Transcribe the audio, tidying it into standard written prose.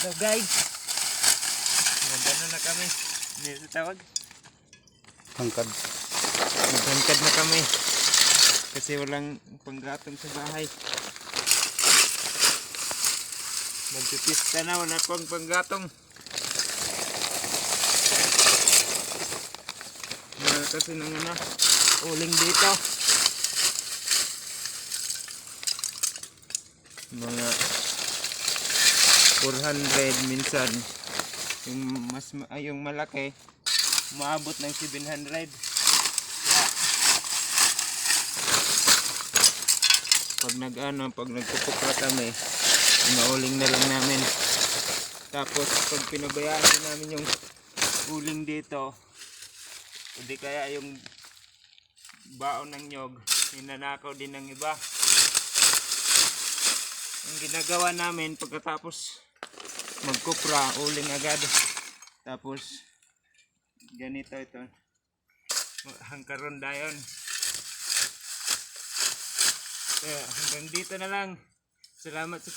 So guys, nagano na kami. Nito tawag? Hangkad. Naghangkad na kami. Kasi walang panggatong sa bahay. Magpipista na, wala pang panggatong. Wala kasi nang uling dito. Mga 400 minsan. Yung malaki, umaabot ng 700. Pag nagpupukra kami, inauling na lang namin. Tapos pag pinabayaan din namin yung uling dito, hindi kaya yung baon ng nyog, ninanakaw din ng iba. Ang ginagawa namin pagkatapos magkupra, uling agad. Tapos ganito ito. Hangkaron dayon. Kaya hanggang dito na lang. Salamat sa